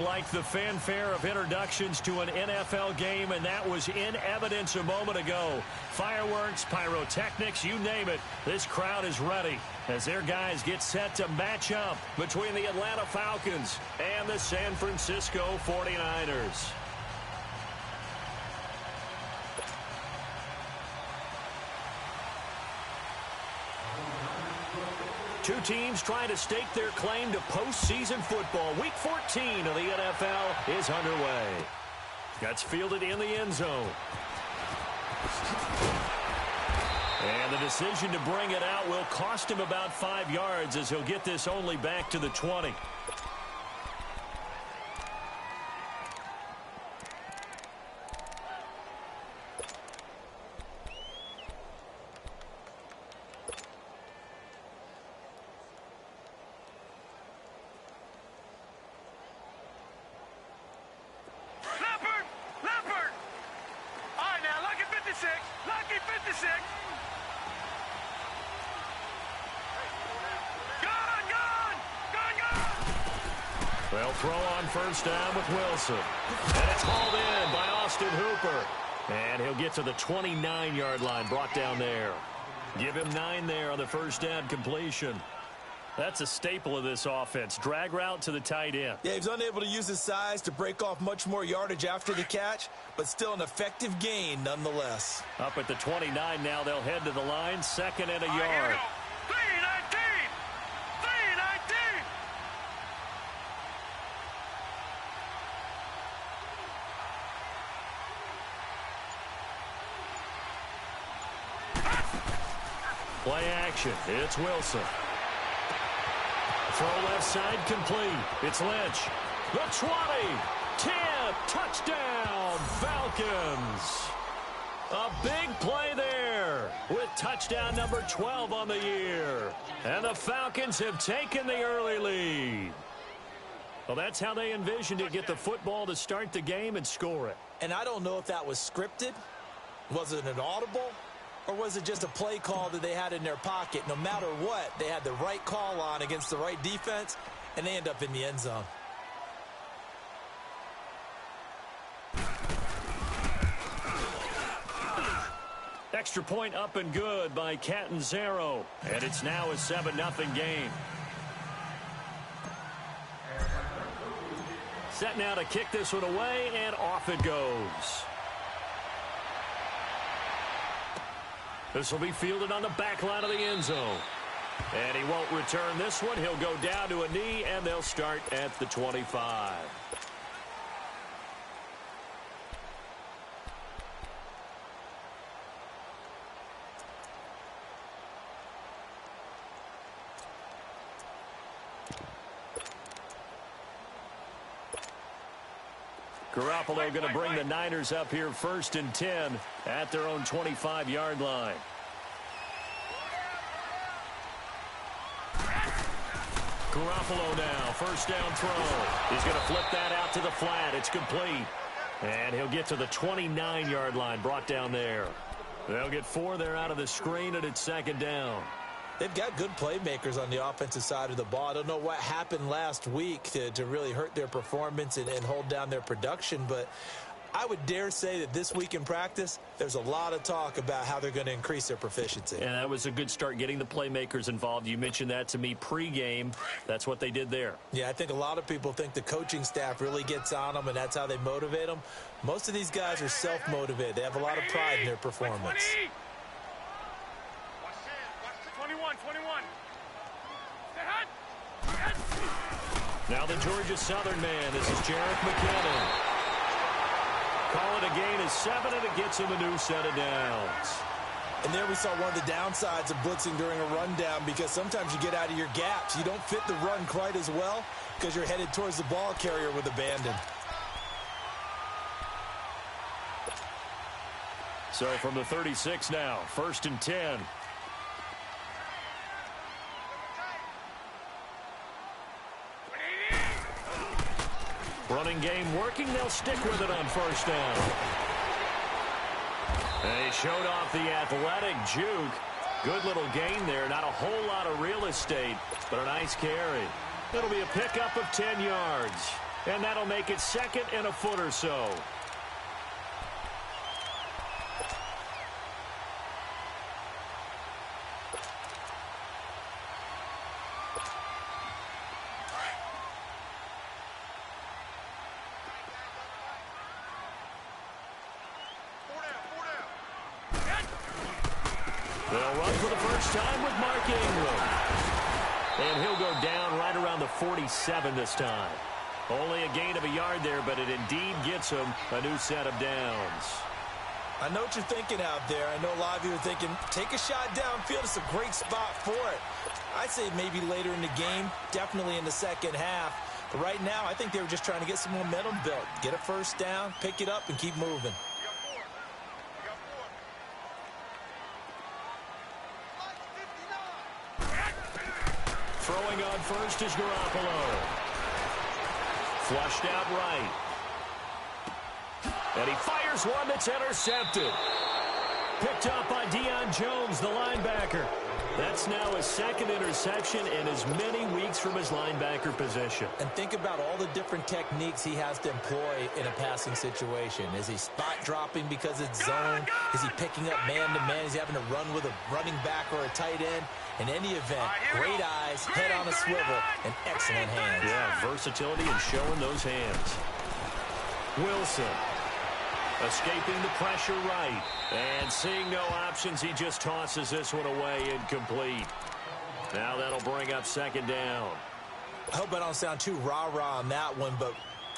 Like the fanfare of introductions to an NFL game, and that was in evidence a moment ago. Fireworks, pyrotechnics, you name it. This crowd is ready as their guys get set to match up between the Atlanta Falcons and the San Francisco 49ers. Two teams trying to stake their claim to postseason football. Week 14 of the NFL is underway. That's fielded in the end zone. And the decision to bring it out will cost him about 5 yards as he'll get this only back to the 20. They'll throw on first down with Wilson. And it's hauled in by Austin Hooper. And he'll get to the 29-yard line, brought down there. Give him 9 there on the first down completion. That's a staple of this offense. Drag route to the tight end. Yeah, he's unable to use his size to break off much more yardage after the catch, but still an effective gain nonetheless. Up at the 29 now, they'll head to the line, 2nd and a yard. Play action. It's Wilson. Throw left side complete. It's Lynch. The 20. 10. Touchdown, Falcons. A big play there with touchdown number 12 on the year. And the Falcons have taken the early lead. Well, that's how they envisioned it. Get the football to start the game and score it. And I don't know if that was scripted. Was it an audible? Or was it just a play call that they had in their pocket? No matter what, they had the right call on against the right defense, and they end up in the end zone. Extra point up and good by Catanzaro. And it's now a 7-0 game. Set now to kick this one away, and off it goes. This will be fielded on the back line of the end zone. And he won't return this one. He'll go down to a knee, and they'll start at the 25. Garoppolo going to bring the Niners up here 1st and 10 at their own 25-yard line. Garoppolo now, first down throw. He's going to flip that out to the flat. It's complete. And he'll get to the 29-yard line, brought down there. They'll get 4 there out of the screen, and it's 2nd down. They've got good playmakers on the offensive side of the ball. I don't know what happened last week to really hurt their performance and hold down their production, but I would dare say that this week in practice, there's a lot of talk about how they're going to increase their proficiency. And that was a good start, getting the playmakers involved. You mentioned that to me pregame. That's what they did there. Yeah, I think a lot of people think the coaching staff really gets on them, and that's how they motivate them. Most of these guys are self-motivated. They have a lot of pride in their performance. 21. Now the Georgia Southern man. This is Jarek McKinnon. Call it a gain of 7, and it gets him a new set of downs. And there we saw one of the downsides of blitzing during a rundown, because sometimes you get out of your gaps. You don't fit the run quite as well because you're headed towards the ball carrier with abandon. So from the 36 now, 1st and 10. Running game working. They'll stick with it on first down. They showed off the athletic juke. Good little gain there. Not a whole lot of real estate, but a nice carry. It'll be a pickup of 10 yards. And that'll make it 2nd and a foot or so. They'll run for the first time with Mark Ingram. And he'll go down right around the 47 this time. Only a gain of a yard there, but it indeed gets him a new set of downs. I know what you're thinking out there. I know a lot of you are thinking, take a shot downfield. It's a great spot for it. I'd say maybe later in the game, definitely in the second half. But right now, I think they were just trying to get some momentum built. Get a first down, pick it up, and keep moving. Throwing on first is Garoppolo. Flushed out right. And he fires one that's intercepted. Picked up by Deion Jones, the linebacker. That's now his 2nd interception in as many weeks from his linebacker position. And think about all the different techniques he has to employ in a passing situation. Is he spot dropping because it's zone? Is he picking up man-to-man? Is he having to run with a running back or a tight end? In any event, great eyes, head on a swivel, and excellent hands. Yeah, versatility and showing those hands. Wilson escaping the pressure right. And seeing no options, he just tosses this one away incomplete. Now that'll bring up 2nd down. I hope I don't sound too rah-rah on that one, but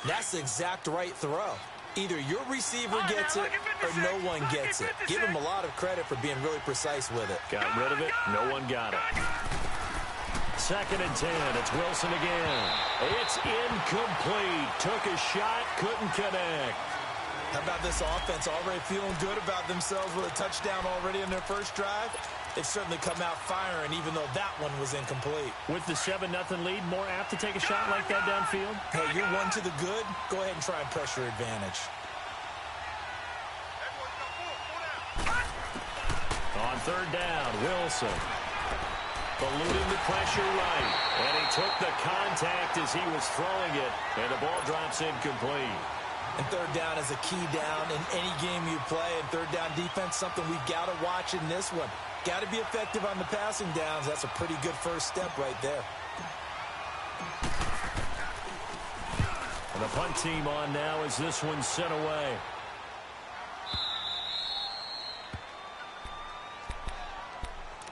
that's the exact right throw. Either your receiver gets it or no one gets it. Give him a lot of credit for being really precise with it. Got rid of it. No one got it. 2nd and 10. It's Wilson again. It's incomplete. Took a shot. Couldn't connect. How about this offense already feeling good about themselves with a touchdown already in their first drive? They've certainly come out firing, even though that one was incomplete. With the 7-0 lead, more apt to take a shot like that downfield? Hey, you're one to the good. Go ahead and try and press your advantage. On 3rd down, Wilson. Eluding the pressure right. And he took the contact as he was throwing it. And the ball drops incomplete. And 3rd down is a key down in any game you play. And 3rd down defense, something we've got to watch in this one. Got to be effective on the passing downs. That's a pretty good first step right there. And the punt team on now as this one's sent away.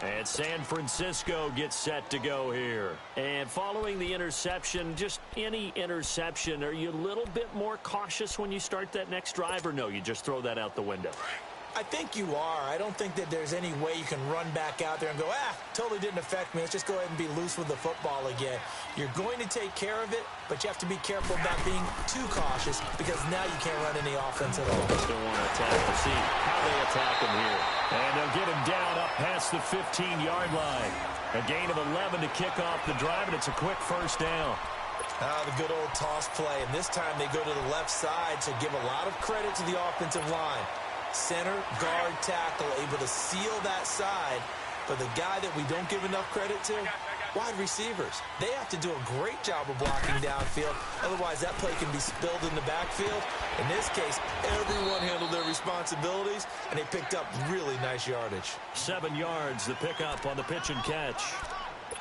And San Francisco gets set to go here. And following the interception, just any interception, are you a little bit more cautious when you start that next drive, or no, you just throw that out the window? I think you are. I don't think that there's any way you can run back out there and go, totally didn't affect me. Let's just go ahead and be loose with the football again. You're going to take care of it, but you have to be careful about being too cautious because now you can't run any offense at all. Still want to attack. We'll see how they attack him here. And they'll get him down up past the 15-yard line. A gain of 11 to kick off the drive, and it's a quick first down. The good old toss play, and this time they go to the left side, so give a lot of credit to the offensive line. Center, guard, tackle, able to seal that side. But the guy that we don't give enough credit to, wide receivers. They have to do a great job of blocking downfield. Otherwise, that play can be spilled in the backfield. In this case, everyone handled their responsibilities, and they picked up really nice yardage. 7 yards, the pickup on the pitch and catch.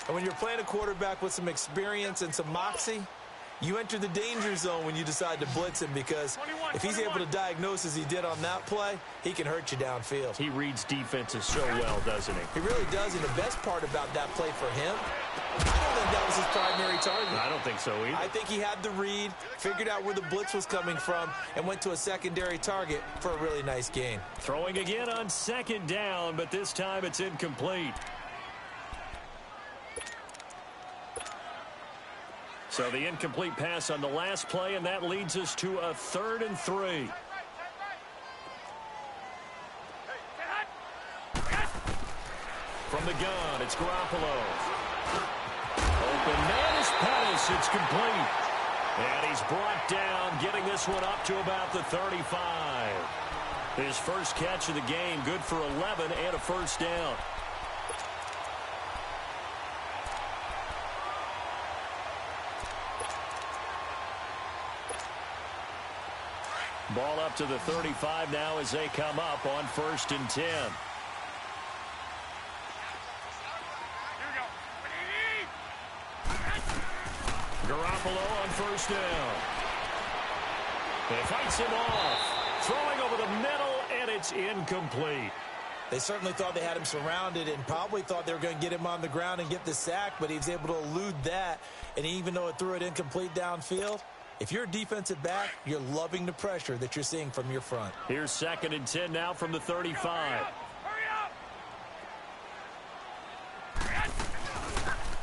And when you're playing a quarterback with some experience and some moxie, you enter the danger zone when you decide to blitz him because if he's able to diagnose as he did on that play, he can hurt you downfield. He reads defenses so well, doesn't he? He really does, and the best part about that play for him, I don't think that was his primary target. I don't think so either. I think he had the read, figured out where the blitz was coming from, and went to a secondary target for a really nice gain. Throwing again on 2nd down, but this time it's incomplete. So the incomplete pass on the last play, and that leads us to a 3rd and 3. From the gun, it's Garoppolo. Open man is Pettis. It's complete. And he's brought down, getting this one up to about the 35. His first catch of the game, good for 11 and a first down. Ball up to the 35 now as they come up on 1st and 10. Garoppolo on 1st down. He fights him off. Throwing over the middle, and it's incomplete. They certainly thought they had him surrounded and probably thought they were going to get him on the ground and get the sack, but he was able to elude that. And even though it threw it incomplete downfield, if you're a defensive back, you're loving the pressure that you're seeing from your front. Here's 2nd and 10 now from the 35.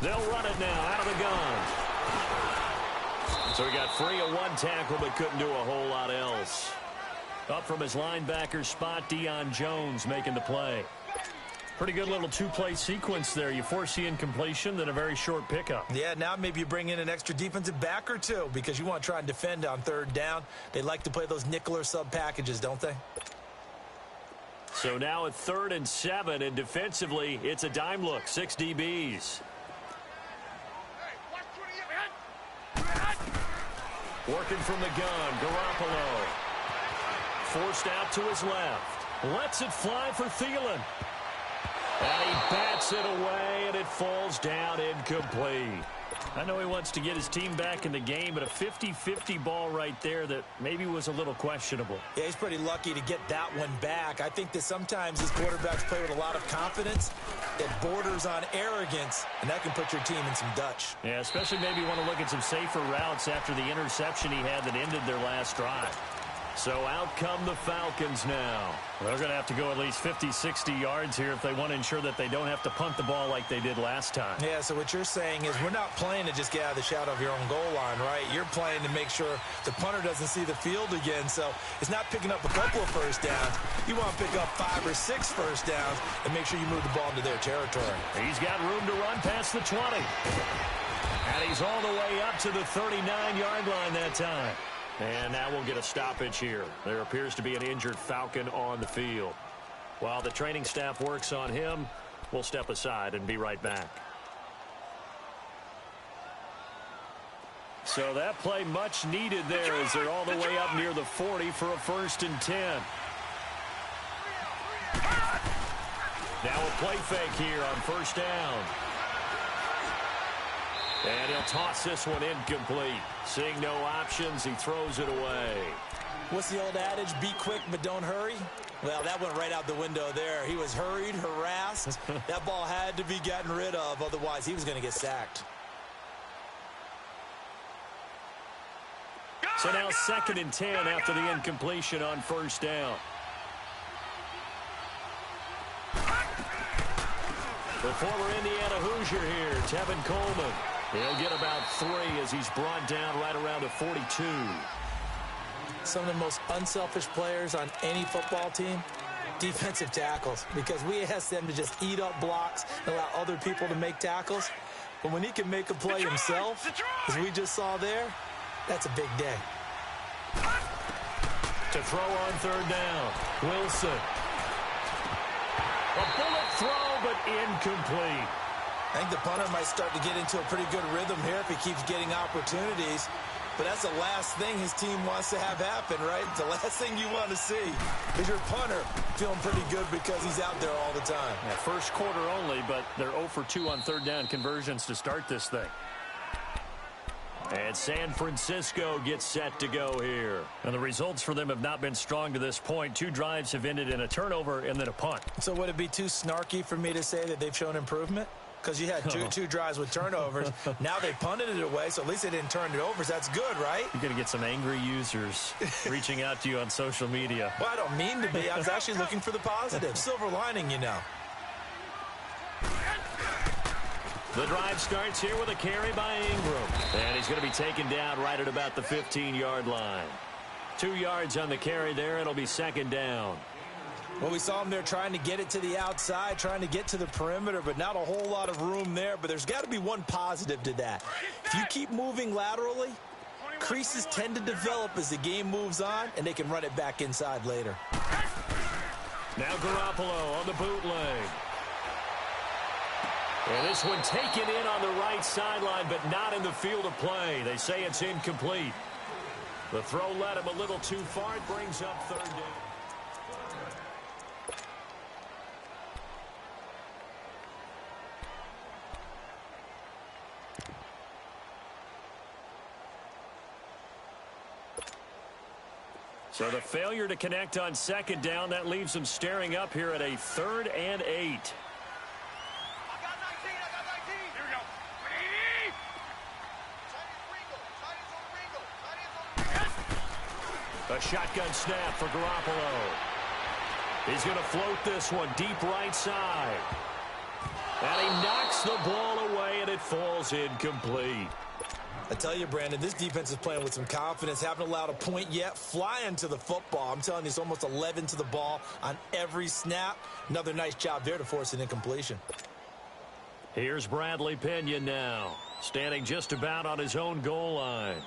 They'll run it now out of the gun. So he got free of one tackle but couldn't do a whole lot else. Up from his linebacker spot, Deion Jones making the play. Pretty good little two-play sequence there. You force the incompletion, then a very short pickup. Yeah, now maybe you bring in an extra defensive back or two because you want to try and defend on 3rd down. They like to play those nickel or sub packages, don't they? So now at 3rd and 7, and defensively, it's a dime look. 6 DBs. Working from the gun, Garoppolo. Forced out to his left. Lets it fly for Thielen. And he bats it away, and it falls down incomplete. I know he wants to get his team back in the game, but a 50-50 ball right there that maybe was a little questionable. Yeah, he's pretty lucky to get that one back. I think that sometimes these quarterbacks play with a lot of confidence that borders on arrogance, and that can put your team in some Dutch. Yeah, especially maybe you want to look at some safer routes after the interception he had that ended their last drive. So out come the Falcons now. They're going to have to go at least 50, 60 yards here if they want to ensure that they don't have to punt the ball like they did last time. Yeah, so what you're saying is we're not playing to just get out of the shadow of your own goal line, right? You're playing to make sure the punter doesn't see the field again. So it's not picking up a couple of first downs. You want to pick up 5 or 6 first downs and make sure you move the ball into their territory. He's got room to run past the 20. And he's all the way up to the 39-yard line that time. And now we'll get a stoppage here. There appears to be an injured Falcon on the field. While the training staff works on him, we'll step aside and be right back. So that play much needed there as they're all the way up near the 40 for a 1st and 10. Now a play fake here on 1st down. And he'll toss this one incomplete. Seeing no options, he throws it away. What's the old adage? Be quick, but don't hurry. Well, that went right out the window there. He was hurried, harassed. That ball had to be gotten rid of. Otherwise, he was going to get sacked. So now 2nd and 10 after the incompletion on 1st down. The former Indiana Hoosier here, Tevin Coleman. He'll get about 3 as he's brought down right around the 42. Some of the most unselfish players on any football team, defensive tackles, because we ask them to just eat up blocks and allow other people to make tackles. But when he can make a play himself, as we just saw there, that's a big day. To throw on 3rd down, Wilson. A bullet throw, but incomplete. I think the punter might start to get into a pretty good rhythm here if he keeps getting opportunities. But that's the last thing his team wants to have happen, right? The last thing you want to see is your punter feeling pretty good because he's out there all the time. Yeah, first quarter only, but they're 0 for 2 on 3rd down conversions to start this thing. And San Francisco gets set to go here. And the results for them have not been strong to this point. 2 drives have ended in a turnover and then a punt. So would it be too snarky for me to say that they've shown improvement? Because you had two drives with turnovers. Now they punted it away, so at least they didn't turn it over. So that's good, right? You're going to get some angry users reaching out to you on social media. Well, I don't mean to be. I was actually looking for the positive. Silver lining, you know. The drive starts here with a carry by Ingram. And he's going to be taken down right at about the 15-yard line. 2 yards on the carry there. It'll be 2nd down. Well, we saw him there trying to get it to the outside, trying to get to the perimeter, but not a whole lot of room there. But there's got to be one positive to that. If you keep moving laterally, creases tend to develop as the game moves on, and they can run it back inside later. Now Garoppolo on the bootleg. And this one taken in on the right sideline, but not in the field of play. They say it's incomplete. The throw led him a little too far. It brings up third down. So the failure to connect on second down, that leaves him staring up here at a 3rd and 8. I got 19. Here we go. A shotgun snap for Garoppolo. He's going to float this one deep right side. And he knocks the ball away, and it falls incomplete. I tell you, Brandon, this defense is playing with some confidence. Haven't allowed a point yet. Flying to the football. I'm telling you, it's almost 11 to the ball on every snap. Another nice job there to force an incompletion. Here's Bradley Pinion now, standing just about on his own goal line.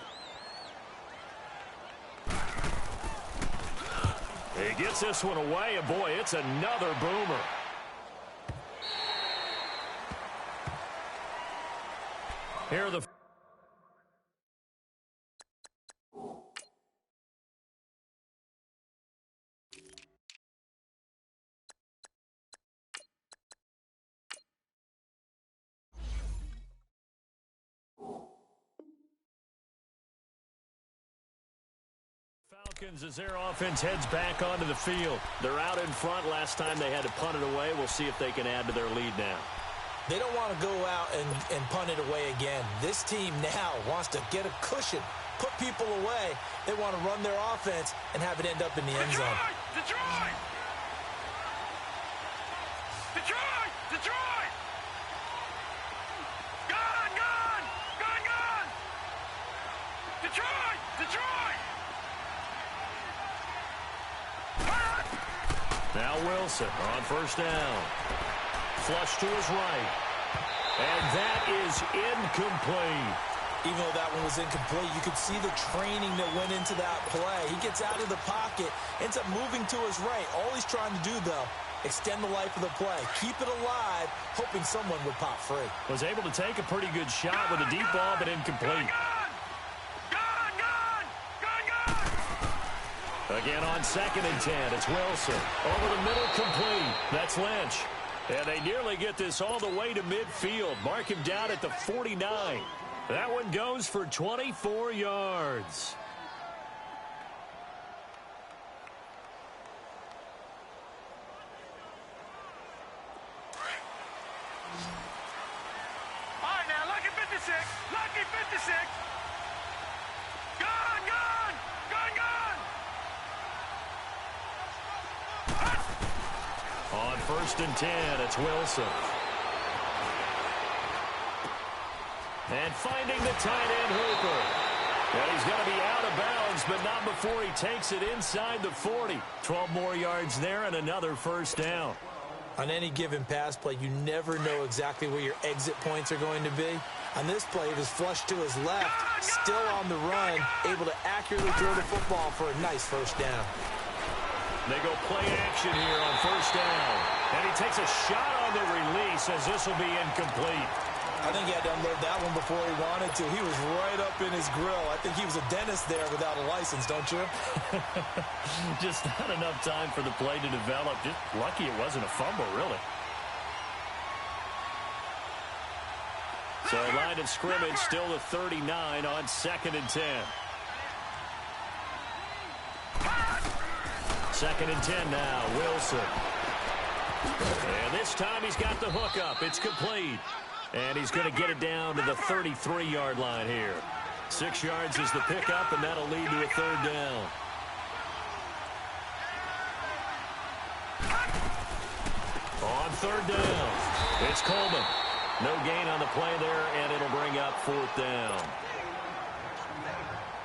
He gets this one away, and boy, it's another boomer. Here are the Falcons as their offense heads back onto the field. They're out in front. Last time they had to punt it away. We'll see if they can add to their lead now. They don't want to go out and punt it away again. This team now wants to get a cushion, put people away. They want to run their offense and have it end up in the end zone. Detroit! Detroit! Detroit! Gone! Gone! Gone! Gone! Detroit! Detroit! Now Wilson on first down. Flush to his right. And that is incomplete. Even though that one was incomplete, you could see the training that went into that play. He gets out of the pocket, ends up moving to his right. All he's trying to do, though, extend the life of the play. Keep it alive, hoping someone would pop free. Was able to take a pretty good shot with a deep ball, but incomplete. Gone! Gone! Gone! Gone! Again on 2nd and 10, it's Wilson. Over the middle, complete. That's Lynch. And they nearly get this all the way to midfield. Mark him down at the 49. That one goes for 24 yards. All right, now, lucky 56. Lucky 56. Gone! Gone! Gone! Gone! On 1st and 10, it's Wilson. And finding the tight end, Hooper. And he's going to be out of bounds, but not before he takes it inside the 40. 12 more yards there and another first down. On any given pass play, you never know exactly where your exit points are going to be. On this play, it was flushed to his left, still on the run, able to accurately throw the football for a nice first down. They go play action here on first down. And he takes a shot on the release as this will be incomplete. I think he had to unload that one before he wanted to. He was right up in his grill. I think he was a dentist there without a license, don't you? Just not enough time for the play to develop. Just lucky it wasn't a fumble, really. So line of scrimmage still the 39 on 2nd and 10. 2nd and 10 now, Wilson. And this time he's got the hook up. It's complete. And he's going to get it down to the 33-yard line here. 6 yards is the pickup, and that'll lead to a 3rd down. On 3rd down, it's Coleman. No gain on the play there, and it'll bring up 4th down.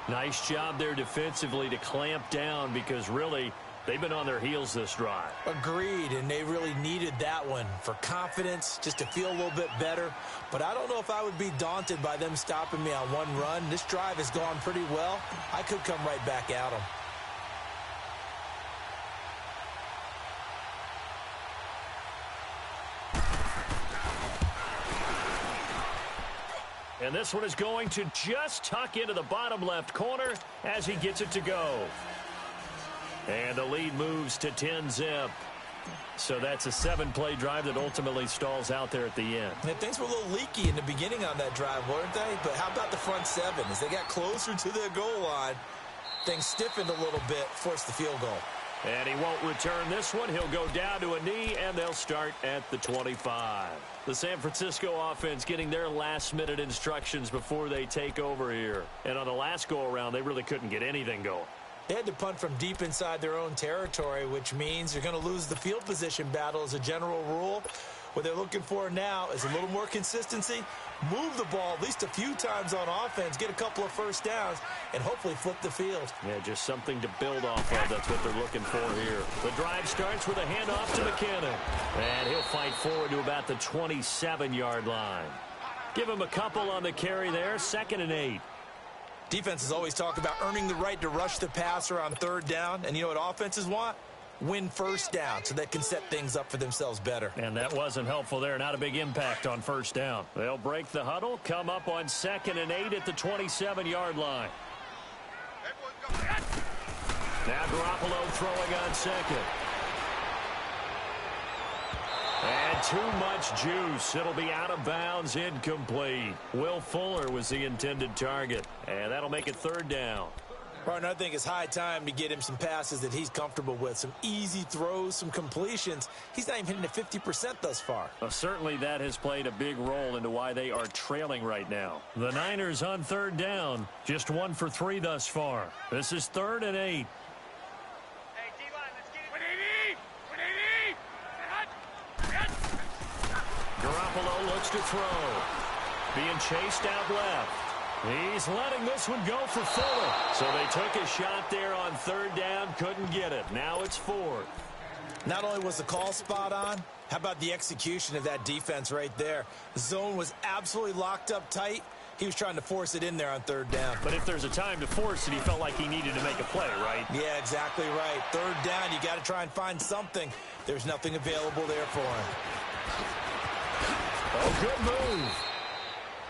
Nice job there defensively to clamp down because really they've been on their heels this drive. Agreed, and they really needed that one for confidence, just to feel a little bit better. But I don't know if I would be daunted by them stopping me on one run. This drive has gone pretty well. I could come right back at them. And this one is going to just tuck into the bottom left corner as he gets it to go. And the lead moves to 10-zip. So that's a 7-play drive that ultimately stalls out there at the end. And things were a little leaky in the beginning on that drive, weren't they? But how about the front seven? As they got closer to their goal line, things stiffened a little bit, forced the field goal. And he won't return this one. He'll go down to a knee, and they'll start at the 25. The San Francisco offense getting their last-minute instructions before they take over here. And on the last go-around, they really couldn't get anything going. They had to punt from deep inside their own territory, which means you're going to lose the field position battle as a general rule. What they're looking for now is a little more consistency, move the ball at least a few times on offense, get a couple of first downs, and hopefully flip the field. Yeah, just something to build off of. That's what they're looking for here. The drive starts with a handoff to McKinnon. And he'll fight forward to about the 27-yard line. Give him a couple on the carry there, 2nd and 8. Defenses always talk about earning the right to rush the passer on 3rd down. And you know what offenses want? Win first down so they can set things up for themselves better. And that wasn't helpful there. Not a big impact on 1st down. They'll break the huddle, come up on 2nd and 8 at the 27-yard line. Now Garoppolo throwing on 2nd. And too much juice. It'll be out of bounds, incomplete. Will Fuller was the intended target. And that'll make it 3rd down. Partner, I think it's high time to get him some passes that he's comfortable with. Some easy throws, some completions. He's not even hitting at 50% thus far. Well, certainly that has played a big role into why they are trailing right now. The Niners on 3rd down. Just 1 for 3 thus far. This is 3rd and 8. Garoppolo looks to throw. Being chased out left. He's letting this one go for Fuller. So they took a shot there on 3rd down, couldn't get it. Now it's 4th. Not only was the call spot on, how about the execution of that defense right there? The zone was absolutely locked up tight. He was trying to force it in there on 3rd down. But if there's a time to force it, he felt like he needed to make a play, right? Yeah, exactly right. 3rd down, you got to try and find something. There's nothing available there for him. Oh, good move.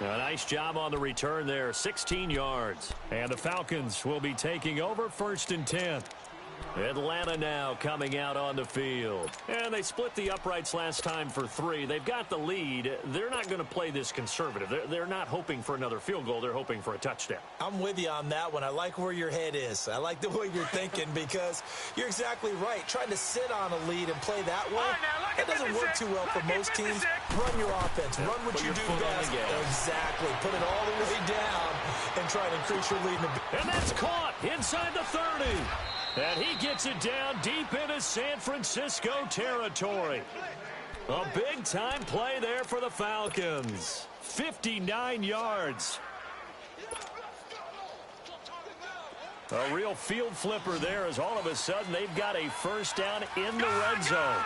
A nice job on the return there, 16 yards. And the Falcons will be taking over 1st and 10. Atlanta now coming out on the field. And they split the uprights last time for 3. They've got the lead. They're not going to play this conservative. They're not hoping for another field goal. They're hoping for a touchdown. I'm with you on that one. I like where your head is. I like the way you're thinking because you're exactly right. Trying to sit on a lead and play that way, that doesn't work too well for most teams. Run your offense. Run what you do best. Exactly. Put it all the way down and try to increase your lead. And that's caught inside the 30. And he gets it down deep into San Francisco territory. A big-time play there for the Falcons. 59 yards. A real field flipper there as all of a sudden they've got a 1st down in the red zone.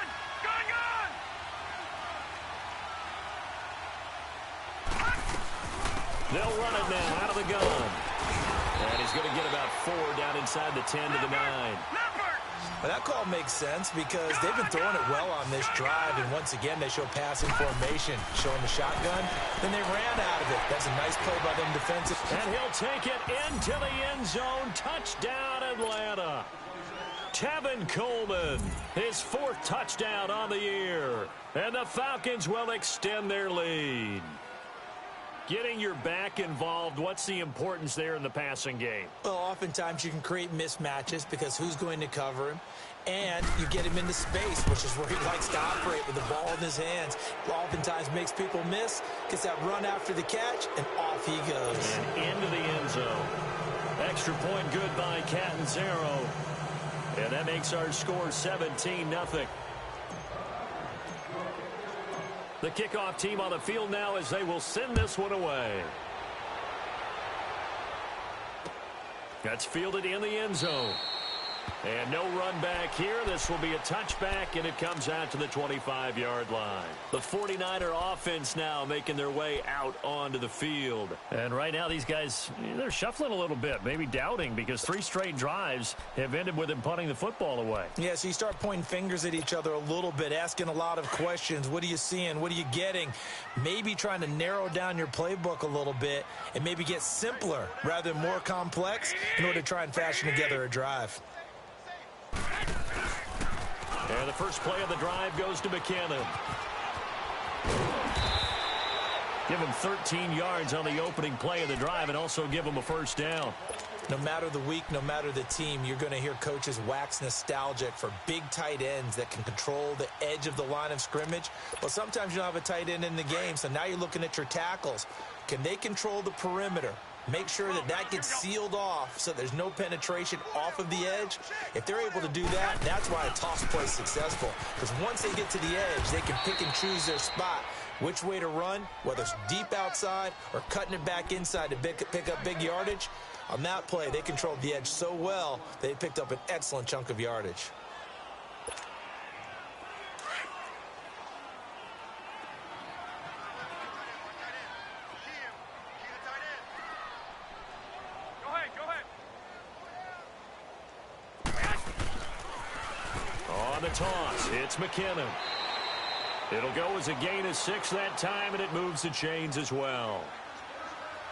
They'll run it now out of the gun. And he's going to get about 4 down inside the 10 to the 9. Well, that call makes sense because they've been throwing it well on this drive, and once again they show passing formation, showing the shotgun. Then they ran out of it. That's a nice play by them defensive. And he'll take it into the end zone. Touchdown, Atlanta. Tevin Coleman, his 4th touchdown on the year. And the Falcons will extend their lead. Getting your back involved, what's the importance there in the passing game? Well, oftentimes you can create mismatches because who's going to cover him? And you get him into space, which is where he likes to operate with the ball in his hands. Oftentimes makes people miss, gets that run after the catch, and off he goes. And into the end zone. Extra point good by Catanzaro. And that makes our score 17-0. The kickoff team on the field now as they will send this one away. That's fielded in the end zone. And no run back here. This will be a touchback, and it comes out to the 25-yard line. The 49er offense now making their way out onto the field. And right now these guys, they're shuffling a little bit, maybe doubting, because 3 straight drives have ended with them punting the football away. Yeah, so you start pointing fingers at each other a little bit, asking a lot of questions. What are you seeing? What are you getting? Maybe trying to narrow down your playbook a little bit and maybe get simpler rather than more complex in order to try and fashion together a drive. And the first play of the drive goes to McKinnon. Give him 13 yards on the opening play of the drive and also give him a first down. No matter the week, no matter the team, you're going to hear coaches wax nostalgic for big tight ends that can control the edge of the line of scrimmage. Well, sometimes you don't have a tight end in the game, so now you're looking at your tackles. Can they control the perimeter? Make sure that that gets sealed off so there's no penetration off of the edge. If they're able to do that, that's why a toss play is successful. Because once they get to the edge, they can pick and choose their spot, which way to run, whether it's deep outside or cutting it back inside to pick up big yardage. On that play, they controlled the edge so well, they picked up an excellent chunk of yardage. On the toss, it's McKinnon. It'll go as a gain of 6 that time, and it moves the chains as well.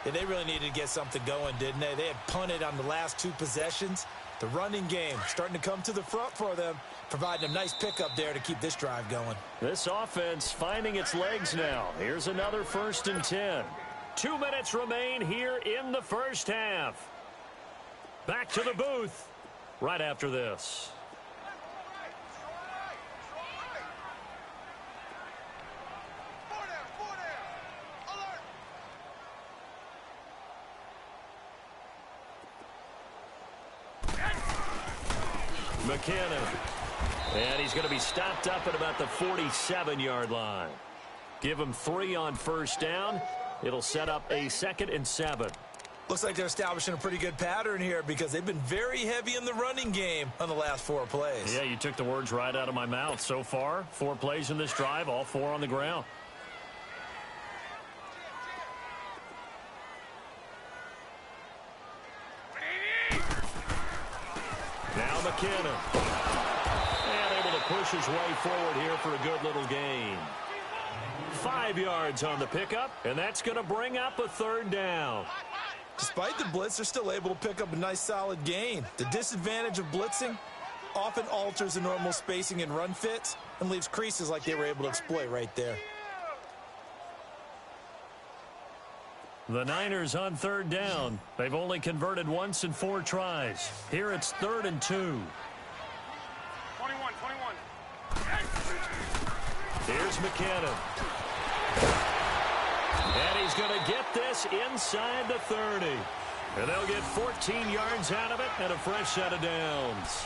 Yeah, they really needed to get something going, didn't they? They had punted on the last 2 possessions. The running game starting to come to the front for them, providing a nice pickup there to keep this drive going. This offense finding its legs now. Here's another 1st and 10. 2 minutes remain here in the first half. Back to the booth right after this. McKinnon. And he's going to be stopped up at about the 47-yard line. Give him 3 on first down. It'll set up a 2nd and 7. Looks like they're establishing a pretty good pattern here because they've been very heavy in the running game on the last 4 plays. Yeah, you took the words right out of my mouth. So far, 4 plays in this drive, all 4 on the ground. Now McKinnon. And able to push his way forward here for a good little gain. 5 yards on the pickup, and that's going to bring up a 3rd down. Despite the blitz, they're still able to pick up a nice solid gain. The disadvantage of blitzing often alters the normal spacing and run fits and leaves creases like they were able to exploit right there. The Niners on 3rd down. They've only converted once in 4 tries. Here it's 3rd and 2. 21. Here's McKinnon. And he's going to get this inside the 30. And they'll get 14 yards out of it and a fresh set of downs.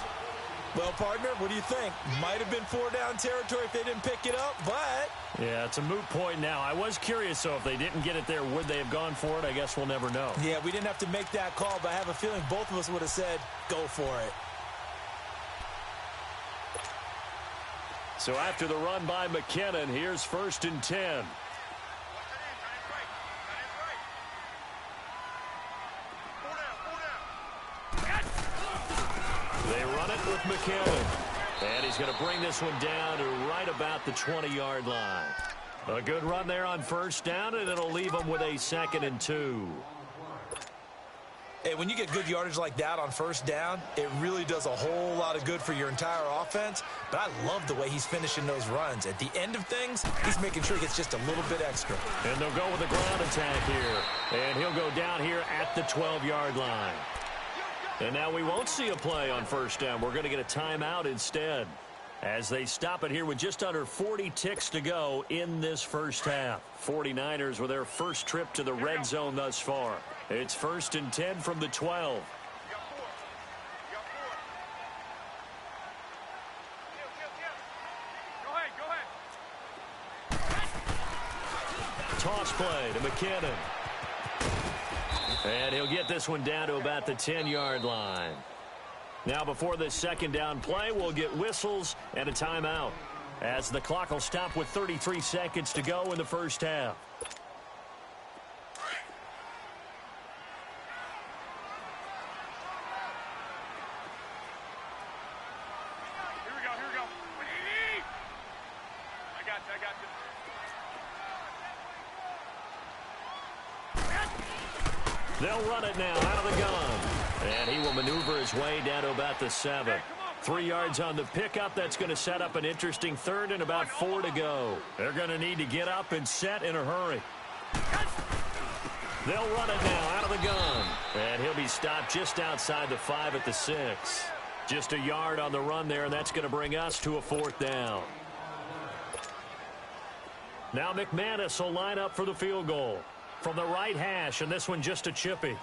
Well, partner, what do you think? Might have been 4-down territory if they didn't pick it up, but... Yeah, it's a moot point now. I was curious, so if they didn't get it there, would they have gone for it? I guess we'll never know. Yeah, we didn't have to make that call, but I have a feeling both of us would have said, go for it. So after the run by McKinnon, here's 1st and 10. They run it with McKinnon. And he's going to bring this one down to right about the 20-yard line. A good run there on first down, and it'll leave them with a 2nd and 2. Hey, when you get good yardage like that on first down, it really does a whole lot of good for your entire offense. But I love the way he's finishing those runs. At the end of things, he's making sure he gets just a little bit extra. And they'll go with a ground attack here. And he'll go down here at the 12-yard line. And now we won't see a play on first down. We're going to get a timeout instead as they stop it here with just under 40 ticks to go in this first half. 49ers with their first trip to the red zone thus far. It's 1st and 10 from the 12. Toss play to McKinnon. And he'll get this one down to about the 10-yard line. Now before this second down play, we'll get whistles and a timeout, as the clock will stop with 33 seconds to go in the first half. They'll run it now out of the gun. And he will maneuver his way down to about the 7. 3 yards on the pickup. That's going to set up an interesting third and about 4 to go. They're going to need to get up and set in a hurry. They'll run it now out of the gun. And he'll be stopped just outside the 5 at the 6. Just a yard on the run there, and that's going to bring us to a 4th down. Now McManus will line up for the field goal from the right hash, and this one just a chippy.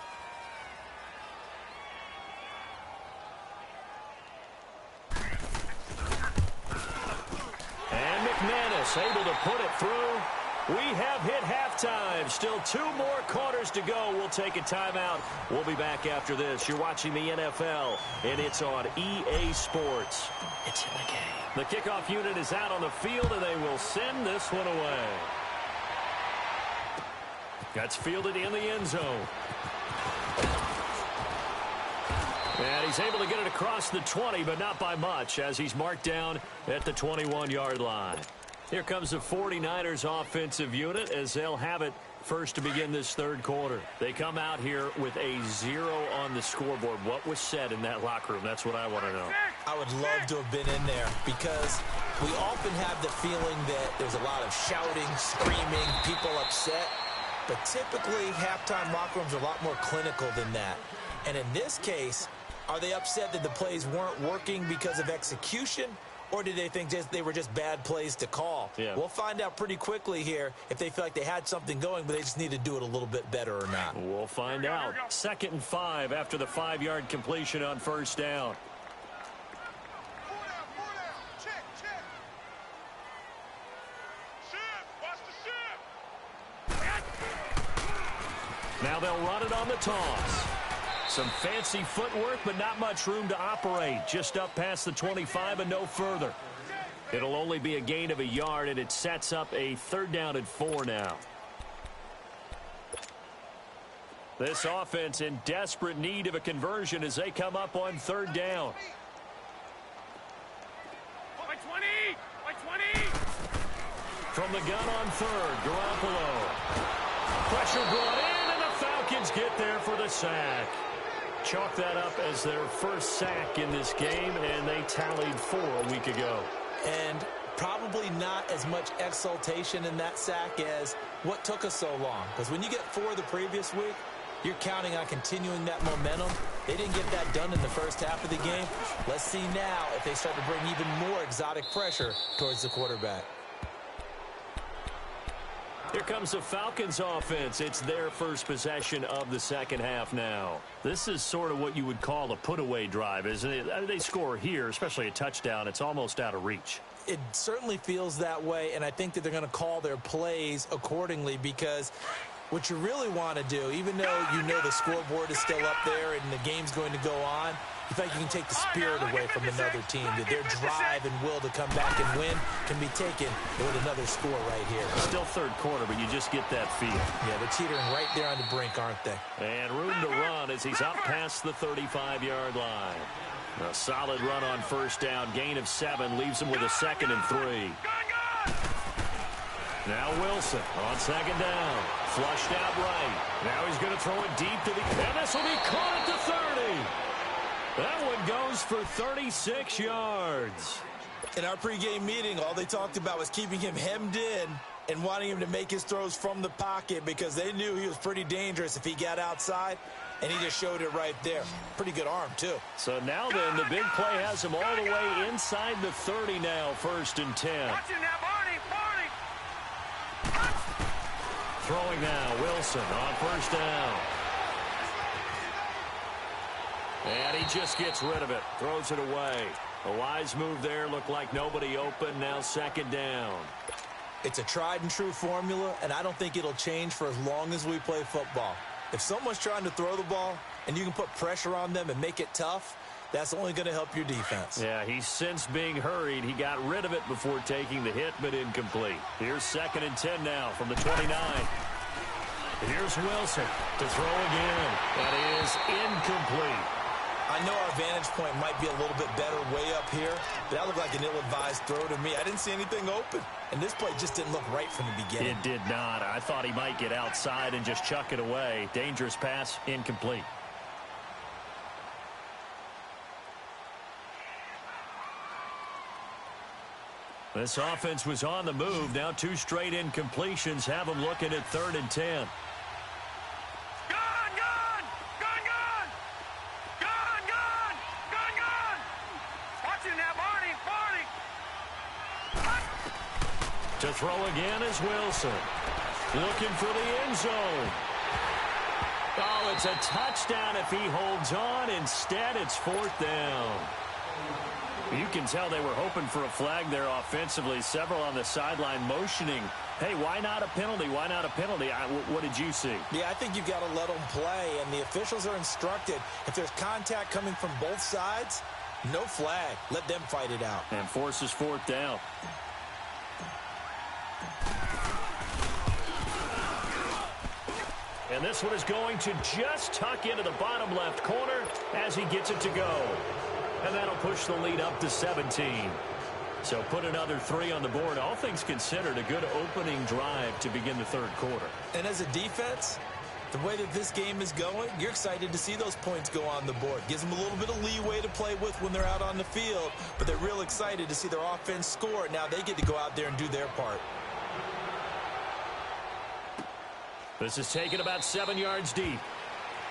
And McManus able to put it through. We have hit halftime. Still 2 more quarters to go. We'll take a timeout. We'll be back after this. You're watching the NFL, and it's on EA Sports. It's in the game. The kickoff unit is out on the field, and they will send this one away. That's fielded in the end zone. And he's able to get it across the 20, but not by much, as he's marked down at the 21-yard line. Here comes the 49ers offensive unit as they'll have it first to begin this third quarter. They come out here with a 0 on the scoreboard. What was said in that locker room? That's what I want to know. I would love to have been in there because we often have the feeling that there's a lot of shouting, screaming, people upset. But typically, halftime locker rooms are a lot more clinical than that. And in this case, are they upset that the plays weren't working because of execution? Or did they think they were just bad plays to call? Yeah. We'll find out pretty quickly here if they feel like they had something going, but they just need to do it a little bit better or not. We'll find out. 2nd and 5 after the 5-yard completion on first down. Check. Shift. Watch the shift. Now they'll run it on the toss. Some fancy footwork, but not much room to operate. Just up past the 25 and no further. It'll only be a gain of a yard, and it sets up a 3rd down and 4 now. This offense in desperate need of a conversion as they come up on 3rd down. By 20. From the gun on 3rd, Garoppolo. Pressure brought in, and the Falcons get there for the sack. Chalk that up as their first sack in this game, and they tallied 4 a week ago. And probably not as much exultation in that sack as what took us so long. Because when you get 4 the previous week, you're counting on continuing that momentum. They didn't get that done in the first half of the game. Let's see now if they start to bring even more exotic pressure towards the quarterback. Here comes the Falcons offense. It's their first possession of the second half now. This is sort of what you would call a put-away drive, isn't it? I mean, they score here, especially a touchdown. It's almost out of reach. It certainly feels that way, and I think that they're going to call their plays accordingly because what you really want to do, even though you know the scoreboard is still up there and the game's going to go on, you think you can take the spirit away from another team, that their drive and will to come back and win can be taken with another score right here. Still third quarter, but you just get that feel. Yeah, they're teetering right there on the brink, aren't they? And room to run as he's up past the 35-yard line. A solid run on first down. Gain of 7 leaves him with a 2nd and 3. Now Wilson on 2nd down. Flushed out right. Now he's going to throw it deep to the... And this will be caught at the 30. That one goes for 36 yards. In our pregame meeting, all they talked about was keeping him hemmed in and wanting him to make his throws from the pocket because they knew he was pretty dangerous if he got outside, and he just showed it right there. Pretty good arm, too. So now then, the big play has him all the way inside the 30 now, 1st and 10. Watch him now, Barney. Throwing now, Wilson on first down. And he just gets rid of it, throws it away. A wise move there, looked like nobody open, now 2nd down. It's a tried and true formula, and I don't think it'll change for as long as we play football. If someone's trying to throw the ball and you can put pressure on them and make it tough, that's only going to help your defense. Yeah, he's since being hurried. He got rid of it before taking the hit, but incomplete. Here's 2nd and 10 now from the 29. Here's Wilson to throw again. That is incomplete. I know our vantage point might be a little bit better way up here, but that looked like an ill-advised throw to me. I didn't see anything open, and this play just didn't look right from the beginning. It did not. I thought he might get outside and just chuck it away. Dangerous pass, incomplete. This offense was on the move. Now 2 straight incompletions have them looking at 3rd and 10. To throw again is Wilson. Looking for the end zone. Oh, it's a touchdown if he holds on. Instead, it's 4th down. You can tell they were hoping for a flag there offensively. Several on the sideline motioning, hey, why not a penalty? Why not a penalty? What did you see? Yeah, I think you've got to let them play, and the officials are instructed. If there's contact coming from both sides, no flag. Let them fight it out. And forces 4th down. And this one is going to just tuck into the bottom left corner as he gets it to go. And that'll push the lead up to 17. So put another 3 on the board. All things considered, a good opening drive to begin the 3rd quarter. And as a defense, the way that this game is going, you're excited to see those points go on the board. Gives them a little bit of leeway to play with when they're out on the field, but they're real excited to see their offense score. Now they get to go out there and do their part. This is taken about 7 yards deep.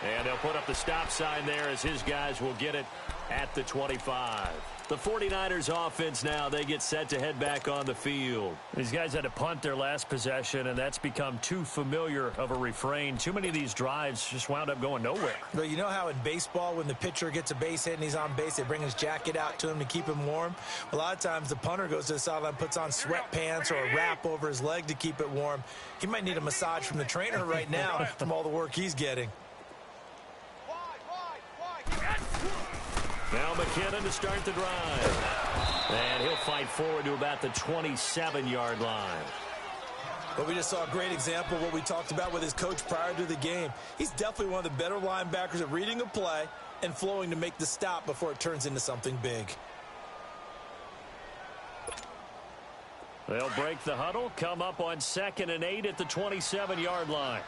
And they'll put up the stop sign there as his guys will get it at the 25. The 49ers offense now, they get set to head back on the field. These guys had to punt their last possession, and that's become too familiar of a refrain. Too many of these drives just wound up going nowhere. Well, you know how in baseball when the pitcher gets a base hit and he's on base, they bring his jacket out to him to keep him warm? A lot of times the punter goes to the sideline, puts on sweatpants or a wrap over his leg to keep it warm. He might need a massage from the trainer right now from all the work he's getting. Now McKinnon to start the drive. And he'll fight forward to about the 27-yard line. But we just saw a great example of what we talked about with his coach prior to the game. He's definitely one of the better linebackers at reading a play and flowing to make the stop before it turns into something big. They'll break the huddle, come up on 2nd and 8 at the 27-yard line.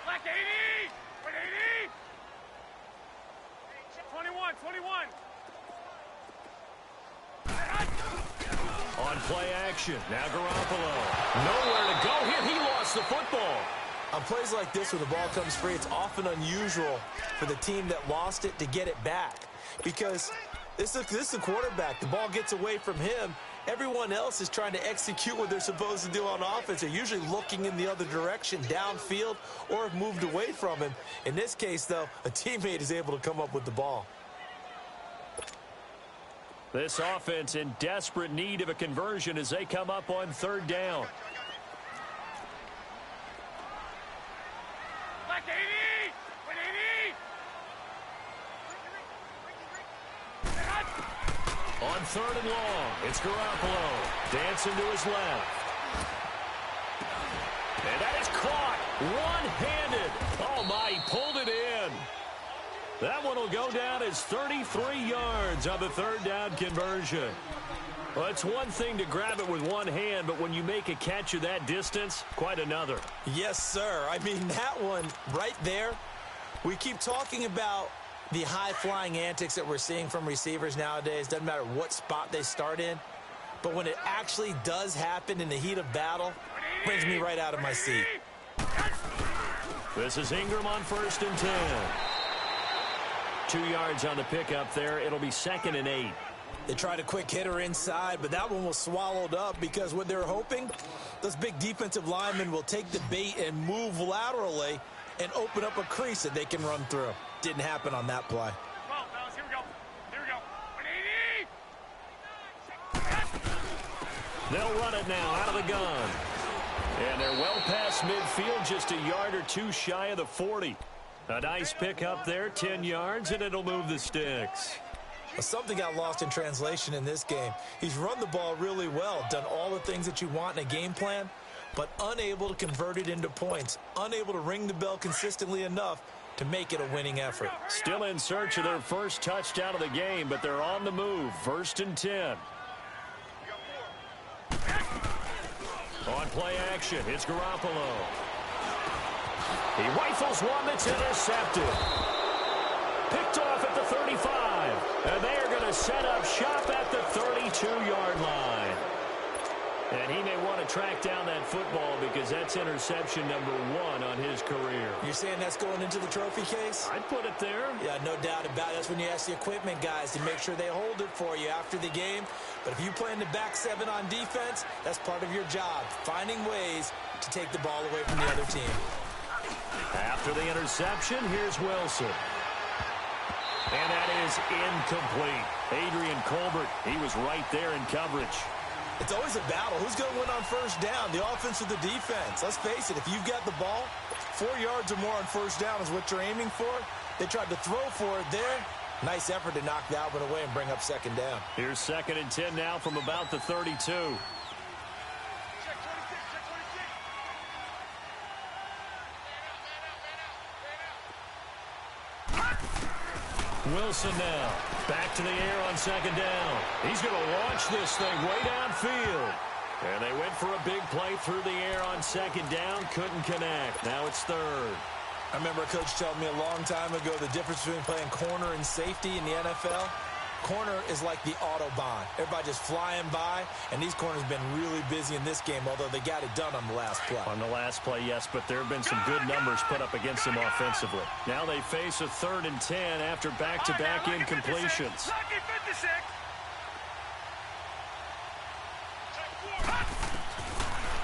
Black 80! 180! 21! On play action, now Garoppolo. Nowhere to go here. He lost the football. On plays like this where the ball comes free, it's often unusual for the team that lost it to get it back. Because this is the quarterback. The ball gets away from him. Everyone else is trying to execute what they're supposed to do on offense. They're usually looking in the other direction, downfield, or have moved away from him. In this case, though, a teammate is able to come up with the ball. This offense in desperate need of a conversion as they come up on 3rd down. Black 80! 180! On 3rd and long, it's Garoppolo. Dancing to his left. And that is caught one-handed. Oh, my, he pulled it in. That one will go down as 33 yards on the 3rd down conversion. Well, it's one thing to grab it with one hand, but when you make a catch of that distance, quite another. Yes, sir. I mean, that one right there, we keep talking about the high-flying antics that we're seeing from receivers nowadays. Doesn't matter what spot they start in. But when it actually does happen in the heat of battle, it brings me right out of my seat. This is Ingram on 1st and 10. 2 yards on the pickup there. It'll be 2nd and 8. They tried a quick hitter inside, but that one was swallowed up because what they're hoping, those big defensive linemen will take the bait and move laterally and open up a crease that they can run through. Didn't happen on that play. Come on, fellas, here we go. 180! They'll run it now out of the gun. And they're well past midfield, just a yard or two shy of the 40. A nice pick up there, 10 yards, and it'll move the sticks. Something got lost in translation in this game. He's run the ball really well, done all the things that you want in a game plan, but unable to convert it into points, unable to ring the bell consistently enough to make it a winning effort. Still in search of their first touchdown of the game, but they're on the move. 1st and 10. On play action, it's Garoppolo. He rifles one that's intercepted. Picked off at the 35. And they are going to set up shop at the 32-yard line. And he may want to track down that football because that's interception number 1 on his career. You're saying that's going into the trophy case? I'd put it there. Yeah, no doubt about it. That's when you ask the equipment guys to make sure they hold it for you after the game. But if you play in the back 7 on defense, that's part of your job, finding ways to take the ball away from the other team. After the interception, here's Wilson. And that is incomplete. Adrian Colbert, he was right there in coverage. It's always a battle. Who's going to win on first down, the offense or the defense? Let's face it, if you've got the ball, 4 yards or more on first down is what you're aiming for. They tried to throw for it there. Nice effort to knock that one away and bring up 2nd down. Here's 2nd and 10 now from about the 32. Wilson now. Back to the air on 2nd down. He's going to launch this thing way downfield. And they went for a big play through the air on 2nd down. Couldn't connect. Now it's 3rd. I remember a coach telling me a long time ago the difference between playing corner and safety in the NFL. Corner is like the Autobahn. Everybody just flying by, and these corners have been really busy in this game, although they got it done on the last play. On the last play, yes, but there have been some good numbers put up against them offensively. Now they face a 3rd and 10 after back-to-back incompletions.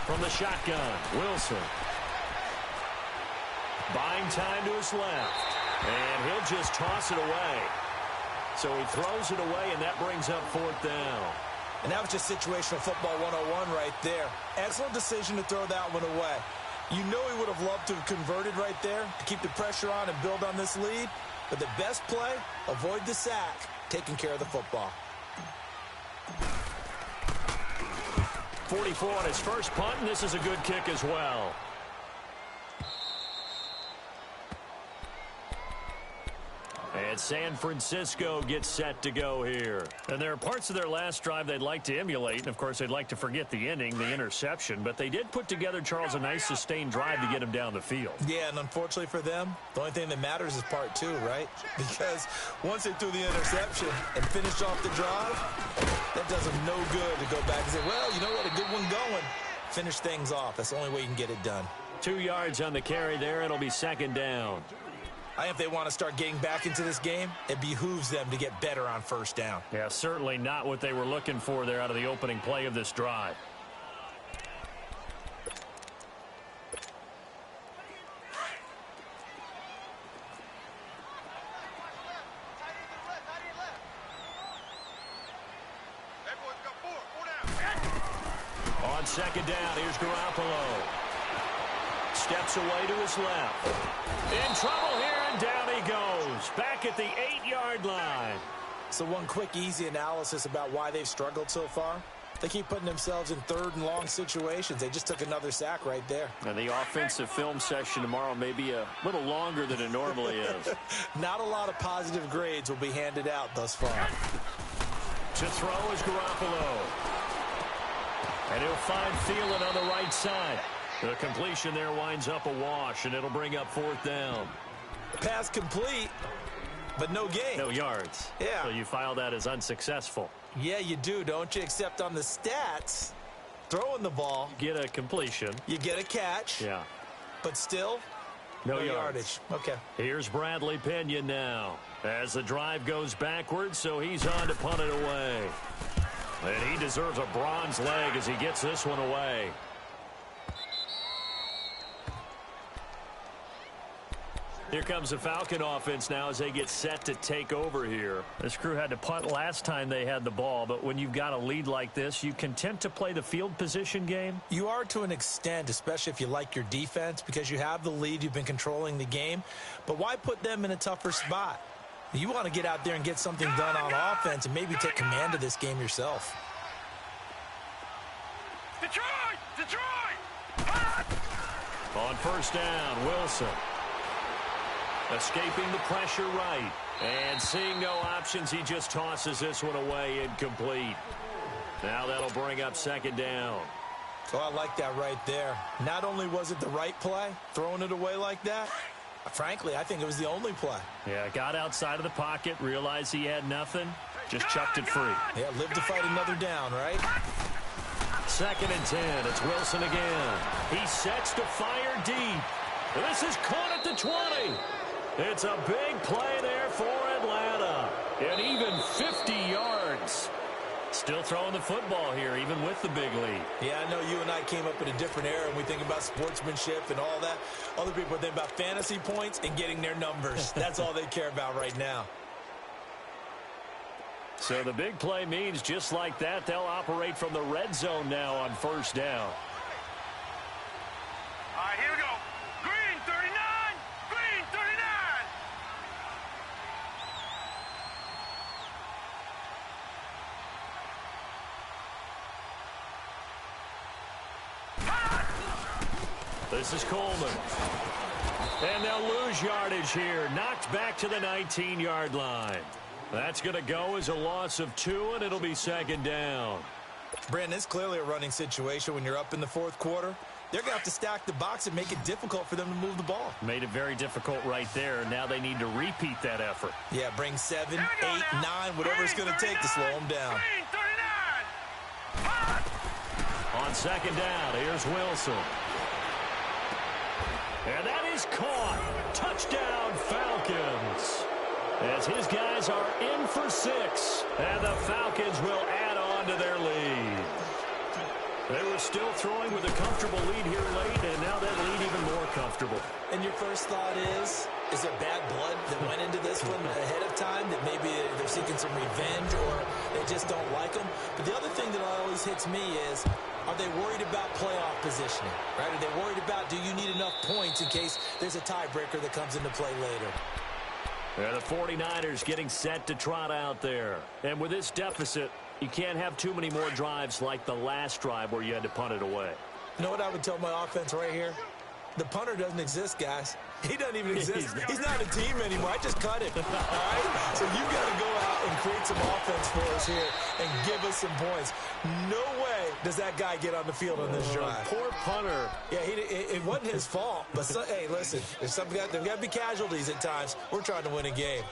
From the shotgun, Wilson. Buying time to his left. And he'll just toss it away. So he throws it away, and that brings up 4th down. And that was just situational football 101 right there. Excellent decision to throw that one away. You know he would have loved to have converted right there to keep the pressure on and build on this lead. But the best play, avoid the sack, taking care of the football. 44 on his first punt, and this is a good kick as well. And San Francisco gets set to go here. And there are parts of their last drive they'd like to emulate. And, of course, they'd like to forget the ending, the interception. But they did put together, Charles, a nice sustained drive to get him down the field. Yeah, and unfortunately for them, the only thing that matters is part 2, right? Because once they threw the interception and finished off the drive, that does them no good to go back and say, well, you know what, a good one going. Finish things off. That's the only way you can get it done. 2 yards on the carry there. It'll be 2nd down. I think if they want to start getting back into this game, it behooves them to get better on first down. Yeah, certainly not what they were looking for there out of the opening play of this drive. On 2nd down, here's Garoppolo. Steps away to his left. In trouble here, and down he goes. Back at the 8-yard line. So one quick, easy analysis about why they've struggled so far. They keep putting themselves in 3rd and long situations. They just took another sack right there. And the offensive film session tomorrow may be a little longer than it normally is. Not a lot of positive grades will be handed out thus far. To throw is Garoppolo. And he'll find Thielen on the right side. The completion there winds up a wash, and it'll bring up 4th down. Pass complete, but no gain. No yards. Yeah. So you file that as unsuccessful. Yeah, you do, don't you? Except on the stats, throwing the ball. Get a completion. You get a catch. Yeah. But still, no yardage. Okay. Here's Bradley Pinion now. As the drive goes backwards, so he's on to punt it away. And he deserves a bronze leg as he gets this one away. Here comes the Falcon offense now as they get set to take over here. This crew had to punt last time they had the ball, but when you've got a lead like this, you content to play the field position game? You are to an extent, especially if you like your defense, because you have the lead, you've been controlling the game. But why put them in a tougher spot? You want to get out there and get something done on offense and maybe take command of this game yourself. Detroit! Detroit! On first down, Wilson. Escaping the pressure right. And seeing no options, he just tosses this one away, incomplete. Now that'll bring up second down. So I like that right there. Not only was it the right play, throwing it away like that, frankly, I think it was the only play. Yeah, got outside of the pocket, realized he had nothing, just chucked it free. Yeah, live to fight another down, right? Second and 10. It's Wilson again. He sets to fire deep. This is caught at the 20. It's a big play there for Atlanta. And even 50 yards. Still throwing the football here, even with the big lead. Yeah, I know you and I came up in a different era, and we think about sportsmanship and all that. Other people think about fantasy points and getting their numbers. That's all they care about right now. So the big play means just like that, they'll operate from the red zone now on first down. All right, here we go. Green 39! Green 39! This is Coleman. And they'll lose yardage here. Knocked back to the 19-yard line. That's going to go as a loss of 2, and it'll be second down. Brandon, it's clearly a running situation when you're up in the fourth quarter. They're going to have to stack the box and make it difficult for them to move the ball. Made it very difficult right there. Now they need to repeat that effort. Yeah, bring 7, 8, 9, whatever it's going to take to slow them down. Green 39! On second down, here's Wilson. And that is caught. Touchdown, Falcons. As his guys are in for 6. And the Falcons will add on to their lead. They were still throwing with a comfortable lead here late, and now that lead even more comfortable. And your first thought is there bad blood that went into this one ahead of time, that maybe they're seeking some revenge or they just don't like them? But the other thing that always hits me is, are they worried about playoff positioning? Right? Are they worried about, do you need enough points in case there's a tiebreaker that comes into play later? Yeah, the 49ers getting set to trot out there. And with this deficit, you can't have too many more drives like the last drive where you had to punt it away. You know what I would tell my offense right here? The punter doesn't exist, guys. He doesn't even exist. He's not a team anymore. I just cut him. All right? So you've got to go out and create some offense for us here and give us some points. No way does that guy get on the field on this drive. Poor punter. Yeah, it wasn't his fault. But, hey, listen, there's got to be casualties at times. We're trying to win a game.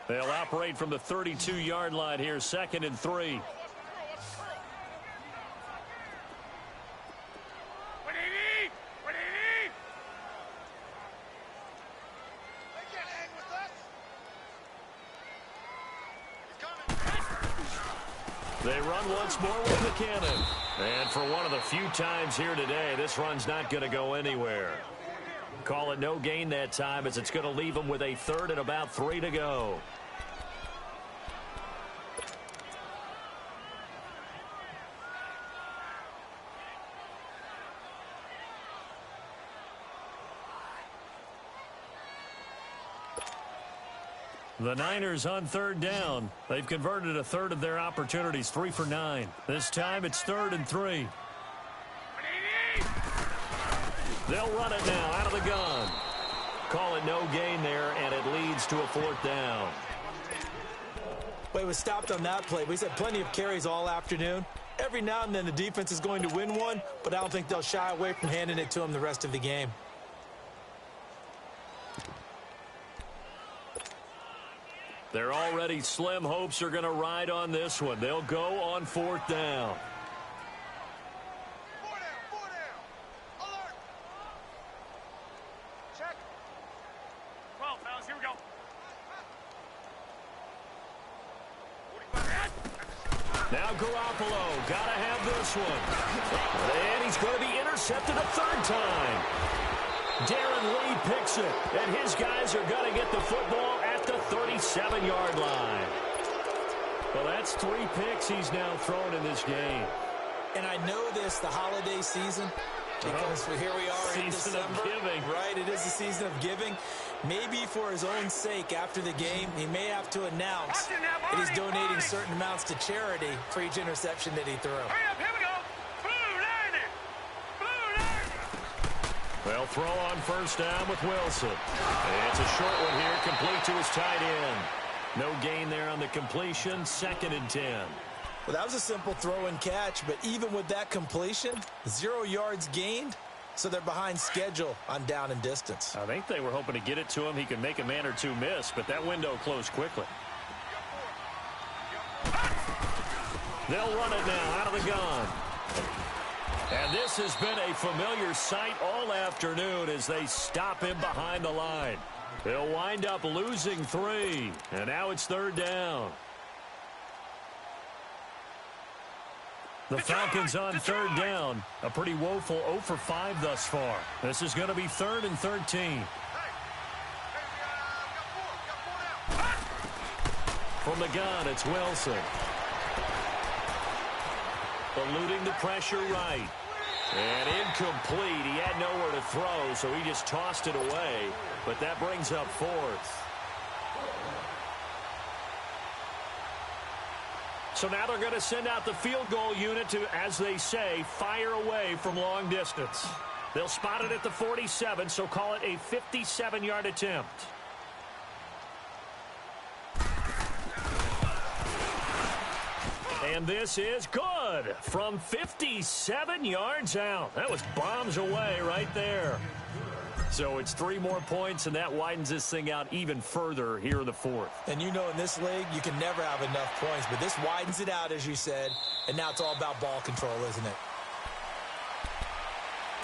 They'll operate from the 32-yard line here, second and 3. What do you need? What do you need? They can't hang with us. He's coming. They run once more with the cannon. And for one of the few times here today, this run's not going to go anywhere. Call it no gain that time, as it's going to leave them with a third and about 3 to go. The Niners on third down. They've converted a third of their opportunities, 3 for 9. This time it's 3rd and 3. What do you need? They'll run it now out of the gun. Call it no gain there, and it leads to a 4th down. Well, it was stopped on that play. We had plenty of carries all afternoon. Every now and then the defense is going to win one, but I don't think they'll shy away from handing it to them the rest of the game. Their already slim hopes are going to ride on this one. They'll go on 4th down. 4 down. Alert. Check. 12, fellas, here we go. 45. Now Garoppolo, gotta have this one. And he's going to be intercepted a third time. Darren Lee picks it, and his guys are going to get the football at the 37-yard line. Well, that's 3 picks he's now thrown in this game. And I know this, the holiday season, because here we are in December. Season of giving. Right, it is the season of giving. Maybe for his own sake after the game, he may have to announce that he's donating certain amounts to charity for each interception that he threw. Hurry up, here we go. Blue Lightning. Blue Lightning. Well, throw on first down with Wilson. It's a short one here, complete to his tight end. No gain there on the completion, 2nd and 10. Well, that was a simple throw and catch, but even with that completion, 0 yards gained, so they're behind schedule on down and distance. I think they were hoping to get it to him. He could make a man or two miss, but that window closed quickly. They'll run it now out of the gun. And this has been a familiar sight all afternoon as they stop him behind the line. They'll wind up losing 3, and now it's 3rd down. The Falcons on 3rd down. A pretty woeful 0 for 5 thus far. This is going to be 3rd and 13. From the gun, it's Wilson. Eluding the pressure right. And incomplete. He had nowhere to throw, so he just tossed it away. But that brings up 4th. So now they're going to send out the field goal unit to, as they say, fire away from long distance. They'll spot it at the 47, so call it a 57-yard attempt. And this is good from 57 yards out. That was bombs away right there. So it's 3 more points, and that widens this thing out even further here in the 4th. And you know in this league, you can never have enough points, but this widens it out, as you said, and now it's all about ball control, isn't it?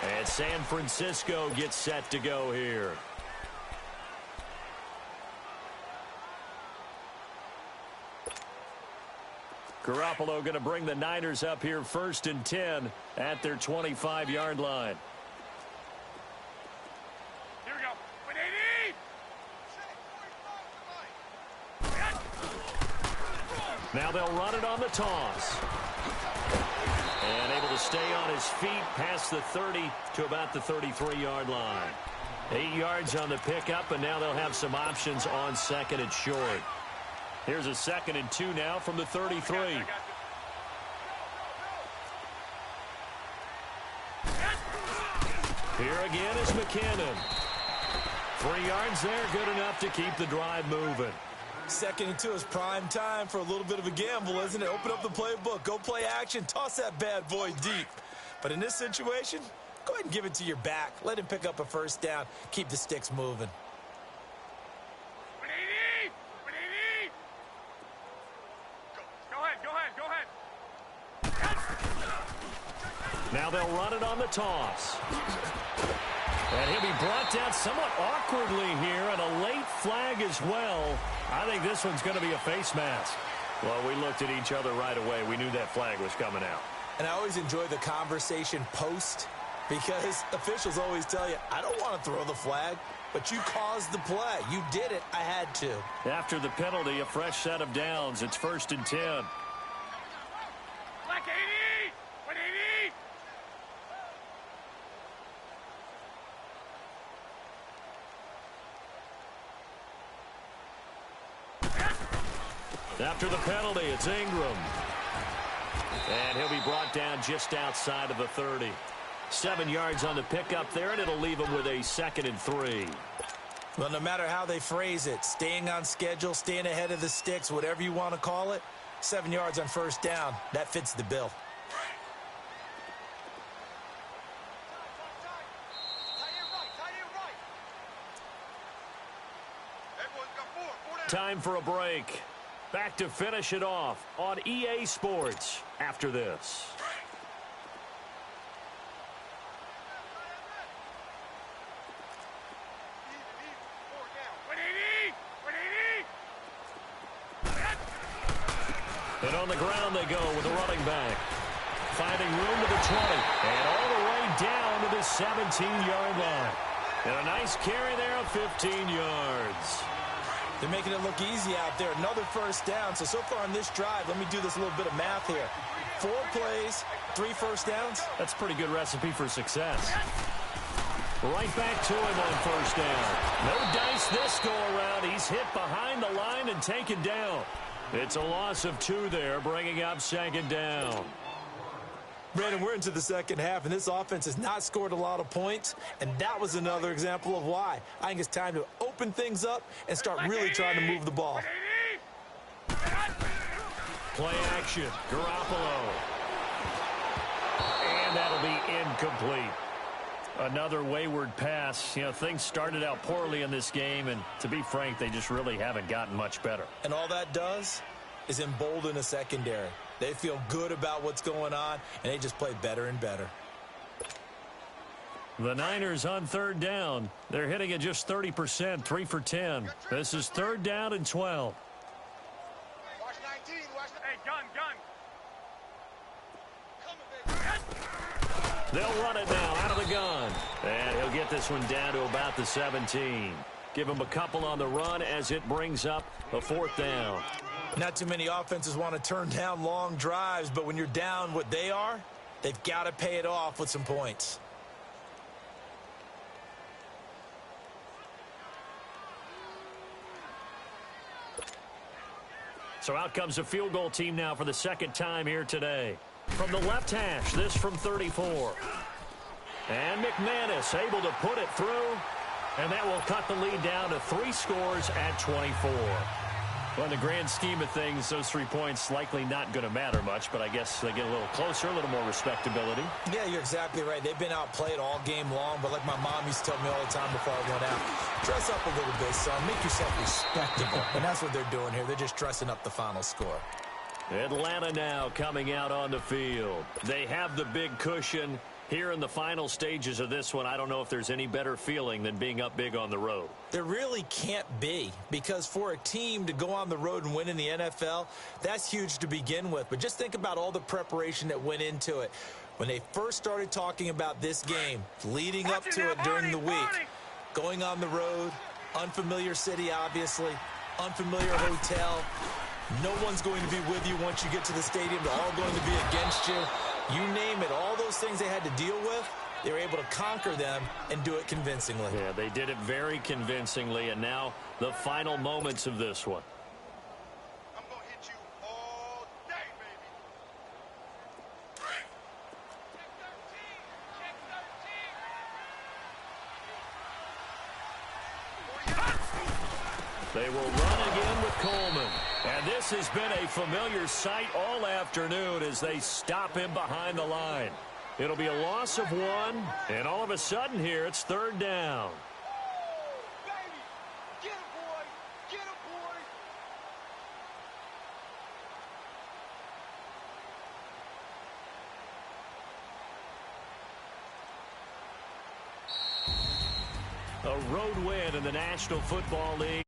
And San Francisco gets set to go here. Garoppolo going to bring the Niners up here 1st and 10 at their 25-yard line. Here we go. With 80. Now they'll run it on the toss. And able to stay on his feet past the 30 to about the 33-yard line. 8 yards on the pickup, and now they'll have some options on 2nd and short. Here's a 2nd and 2 now from the 33. Here again is McKinnon. 3 yards there, good enough to keep the drive moving. 2nd and 2 is prime time for a little bit of a gamble, isn't it? Open up the playbook, go play action, toss that bad boy deep. But in this situation, go ahead and give it to your back. Let him pick up a 1st down, keep the sticks moving. Now they'll run it on the toss. And he'll be brought down somewhat awkwardly here, and a late flag as well. I think this one's going to be a face mask. Well, we looked at each other right away. We knew that flag was coming out. And I always enjoy the conversation post, because officials always tell you, I don't want to throw the flag, but you caused the play. You did it. I had to. After the penalty, a fresh set of downs. It's 1st and 10. Like 80. With 80. After the penalty, it's Ingram. And he'll be brought down just outside of the 30. 7 yards on the pickup there, and it'll leave him with a 2nd and 3. Well, no matter how they phrase it, staying on schedule, staying ahead of the sticks, whatever you want to call it, 7 yards on 1st down, that fits the bill. Time for a break. Back to finish it off on EA Sports after this. And on the ground they go with a running back. Finding room to the 20. And all the way down to the 17-yard line. And a nice carry there of 15 yards. They're making it look easy out there. Another first down. So far on this drive, let me do this little bit of math here. 4 plays, 3 first downs. That's a pretty good recipe for success. Right back to him on first down. No dice this go-around. He's hit behind the line and taken down. It's a loss of 2 there, bringing up second down. Brandon, we're into the second half, and this offense has not scored a lot of points, and that was another example of why. I think it's time to open things up and start really trying to move the ball. Play action, Garoppolo. And that'll be incomplete. Another wayward pass. You know, things started out poorly in this game, and to be frank, they just really haven't gotten much better. And all that does is embolden a secondary. They feel good about what's going on, and they just play better and better. The Niners on third down. They're hitting at just 30%, 3 for 10. This is third down and 12. Watch 19. Watch. Hey, gun. They'll run it now out of the gun. And he'll get this one down to about the 17. Give him a couple on the run as it brings up a 4th down. Not too many offenses want to turn down long drives, but when you're down what they are, they've got to pay it off with some points. So out comes a field goal team now for the second time here today. From the left hash, this from 34. And McManus able to put it through, and that will cut the lead down to 3 scores at 24. Well, in the grand scheme of things, those 3 points likely not going to matter much, but I guess they get a little closer, a little more respectability. Yeah, you're exactly right. They've been outplayed all game long, but like my mom used to tell me all the time before I went out, dress up a little bit, son. Make yourself respectable. And that's what they're doing here. They're just dressing up the final score. Atlanta now coming out on the field. They have the big cushion. Here in the final stages of this one, I don't know if there's any better feeling than being up big on the road. There really can't be, because for a team to go on the road and win in the NFL, that's huge to begin with. But just think about all the preparation that went into it. When they first started talking about this game, leading up to it during the week, going on the road, unfamiliar city, obviously, unfamiliar hotel. No one's going to be with you once you get to the stadium. They're all going to be against you. You name it, all those things they had to deal with, they were able to conquer them and do it convincingly. Yeah, they did it very convincingly, and now the final moments of this one. I'm going to hit you all day, baby. They will run again with Coleman. And this has been a familiar sight all afternoon as they stop him behind the line. It'll be a loss of 1, and all of a sudden here it's third down. Baby, get a boy, get a boy. A road win in the National Football League.